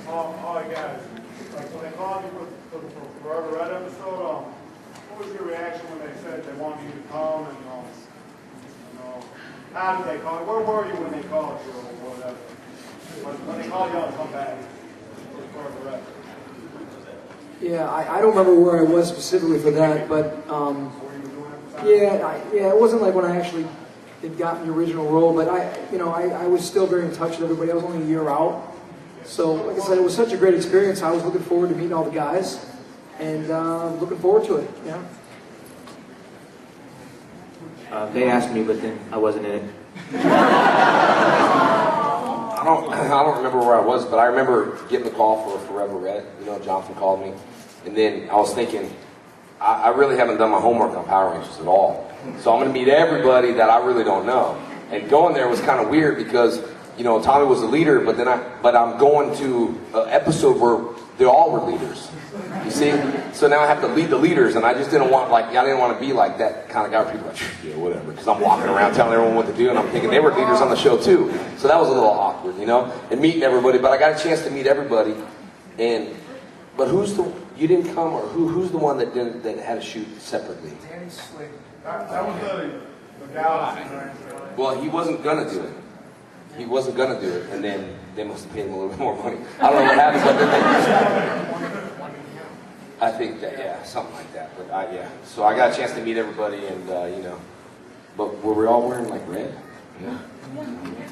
All right, guys. Like when they called you for the Forever Red episode, what was your reaction when they said they wanted you to come and how did they call you? Where were you when they called you or whatever? When they called you to come back for the Forever Red? Yeah, I don't remember where I was specifically for that, but yeah, it wasn't like when I actually had gotten the original role, but I was still very in touch with everybody. I was only a year out, so like I said, it was such a great experience. I was looking forward to meeting all the guys, and looking forward to it. Yeah. They asked me, but then I wasn't in it. I don't remember where I was, but I remember getting the call for Forever Red. Jonathan called me, and then I was thinking, I really haven't done my homework on Power Rangers at all. So I'm going to meet everybody that I really don't know. And going there was kind of weird because, Tommy was the leader, but I'm going to an episode where they all were leaders. You see? So now I have to lead the leaders, and I just didn't want to be like that kind of guy where people are like, yeah, whatever. Because I'm walking around telling everyone what to do, and I'm thinking they were leaders on the show too. So that was a little awkward, and meeting everybody. But I got a chance to meet everybody. But you didn't come, or who's the one that had to shoot separately? Danny Slade. That was the Galaxy. Well, he wasn't gonna do it. He wasn't gonna do it, and then they must have paid him a little bit more money. I don't know what happened, but then I think that, yeah, something like that. But yeah, so I got a chance to meet everybody, and but were we all wearing like red? Yeah.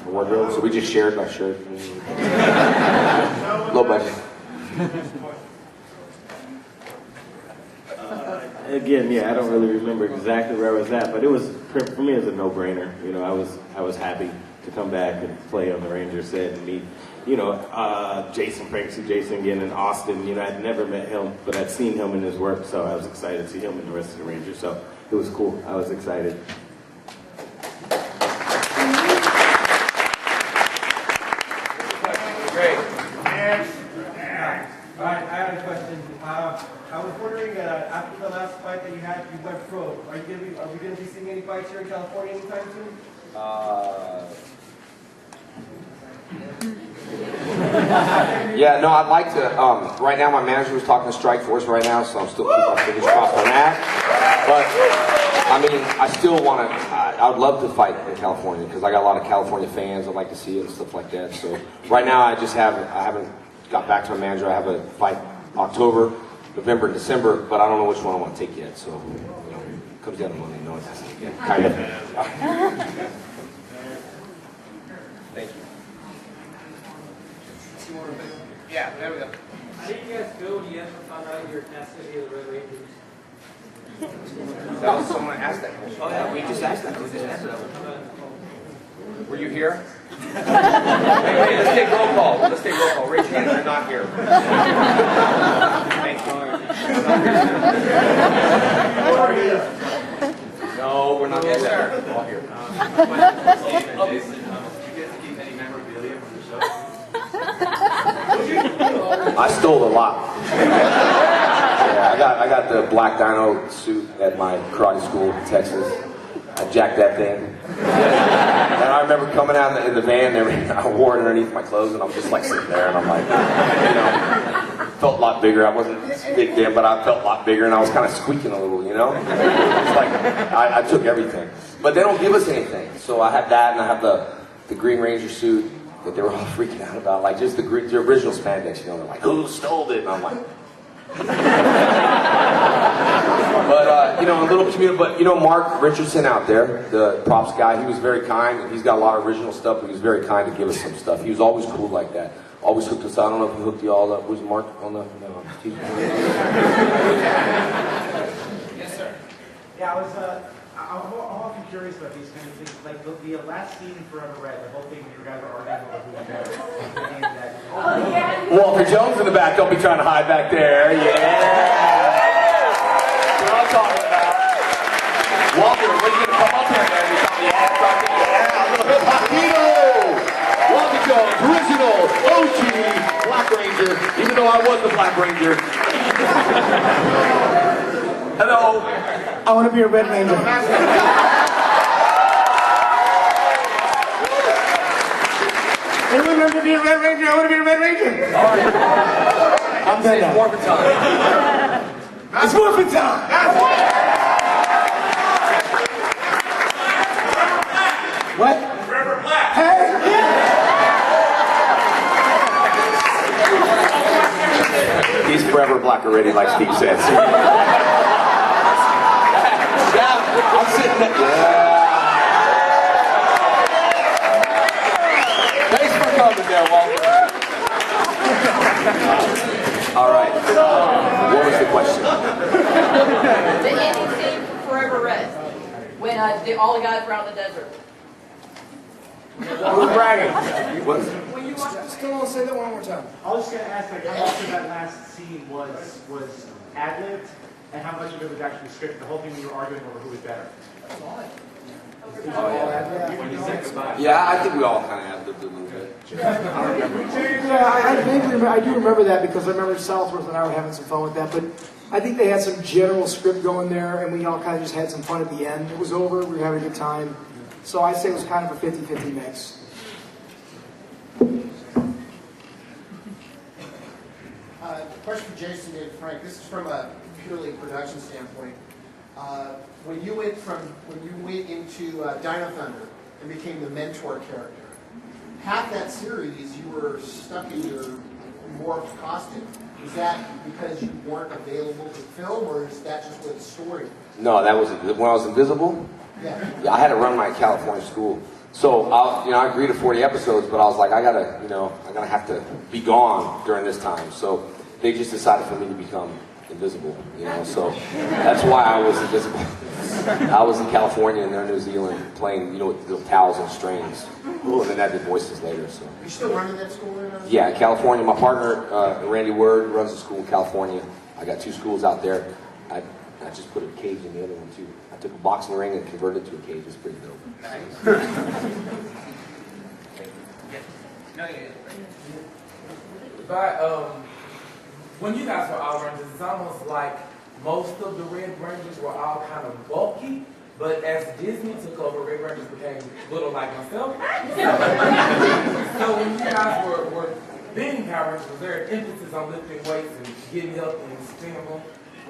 Wardrobe, so we just shared our shirt. Low budget. Again, yeah, I don't really remember exactly where I was at, but it was, for me, it was a no-brainer. I was happy to come back and play on the Rangers set and meet, Jason again in Austin. I'd never met him, but I'd seen him in his work, so I was excited to see him and the rest of the Rangers. So it was cool. I was excited. Great. All right, I have a question. I was wondering, after the last fight that you had, you went pro. Are we going to be seeing any fights here in California anytime soon? Yeah, no, I'd like to. Right now, my manager was talking to Strike Force right now, so I'm still keeping my fingers crossed on that. But I mean, I still want to. I would love to fight in California because I got a lot of California fans. I'd like to see it and stuff like that. So right now, I haven't got back to my manager. I have a fight October, November, and December, but I don't know which one I want to take yet. So it comes down to money. No, it doesn't. Yeah, kind of. Thank you. Yeah, there we go. How did you guys feel when you guys found out you were casted to be the Red Rangers? That was someone asked that question. Oh yeah, we just asked that. We just answered that one. Were you here? Wait, let's take roll call. Raise your hand if you're not here. Thank you. No, we're not here. We're all here. I stole a lot. Yeah, I got the black dino suit at my karate school in Texas. I jacked that thing. And I remember coming out in the van and I wore it underneath my clothes and I'm just like sitting there and I'm like, felt a lot bigger. I wasn't big then, but I felt a lot bigger and I was kind of squeaking a little, It's like, I took everything. But they don't give us anything. So I had that and I have the Green Ranger suit that they were all freaking out about, like just the original spandex, they're like, who stole it? And I'm like, but a little community. But Mark Richardson out there, the props guy, he was very kind, and he's got a lot of original stuff. But he was very kind to give us some stuff. He was always cool like that. Always hooked us up. I don't know if he hooked you all up. Was Mark on the? No. Yes, sir. Yeah, I'm often curious about these kind of things. Like the last scene in Forever Red, the whole thing you guys are arguing over who Walter Jones in the back. Don't be trying to hide back there. Yeah. That's what I'm talking about. Walter, when you gonna come up here, man? Yeah, a little hip hop Walter Jones, original, OG, Black Ranger. Even though I was the Black Ranger. Hello. I want to be a Red Ranger. Anyone want to be a Red Ranger. I want to be a Red Ranger. I'm saying it's Morphin time. It's Morphin time. What? Forever Black. Hey. He's forever black already, like Steve says. Yeah, I'm sitting there. Yeah. Thanks for coming there, Walter. All right. What was the question? The ending scene for Forever Red, when all the guys were out in the desert. Who's bragging? What? When you watch Still don't say that one more time. I was just going to ask, like, how much of that last scene was ad-libbed, and how much of it was actually scripted? The whole thing when you were arguing over who was better. Oh, yeah, I think we all kind of had lived a little bit. Yeah, I do remember that because I remember Southworth and I were having some fun with that. But I think they had some general script going there, and we all kind of just had some fun at the end. It was over. We were having a good time. So I'd say it was kind of a 50-50 mix. Question for Jason and Frank. This is from a purely production standpoint. When you went into Dino Thunder and became the mentor character, half that series you were stuck in your morphed costume. Is that because you weren't available to film, or is that just with the story? No, that was when I was invisible. Yeah. Yeah, I had to run my California school. So I agreed to 40 episodes, but I was like, I gotta have to be gone during this time. So they just decided for me to become invisible, so that's why I was invisible. I was in California and they're in New Zealand playing, with the towels and strings. And then I did voices later, so. You still running that school right now? Yeah, California. My partner, Randy Word, runs a school in California. I got 2 schools out there. I just put a cage in the other one too. I took a boxing ring and converted it to a cage. It's pretty dope. But when you guys were all Rangers, it's almost like most of the Red Rangers were all kind of bulky, but as Disney took over, Red Rangers became little like myself. So when you guys were being Power Rangers, was there an emphasis on lifting weights and getting up and stingable?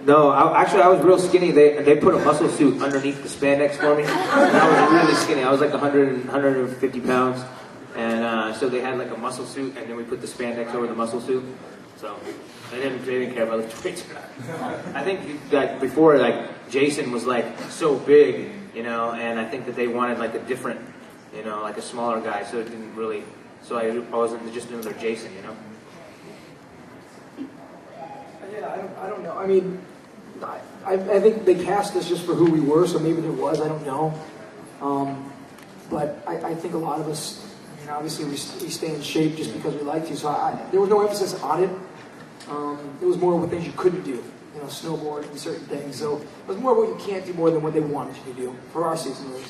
No, actually I was real skinny. They put a muscle suit underneath the spandex for me. And I was really skinny. I was like 150 pounds. And so they had like a muscle suit, and then we put the spandex over the muscle suit. So they didn't care about the weights or not. I think like before, like Jason was like so big, and I think that they wanted like a different, like a smaller guy. So it didn't really. So I wasn't just another Jason, Yeah, I don't know. I mean, I think they cast us just for who we were, so maybe there was. I don't know. But I think a lot of us, obviously we stay in shape just because we like to. So there was no emphasis on it. It was more what things you couldn't do, snowboard and certain things. So it was more what you can't do more than what they wanted you to do for our season.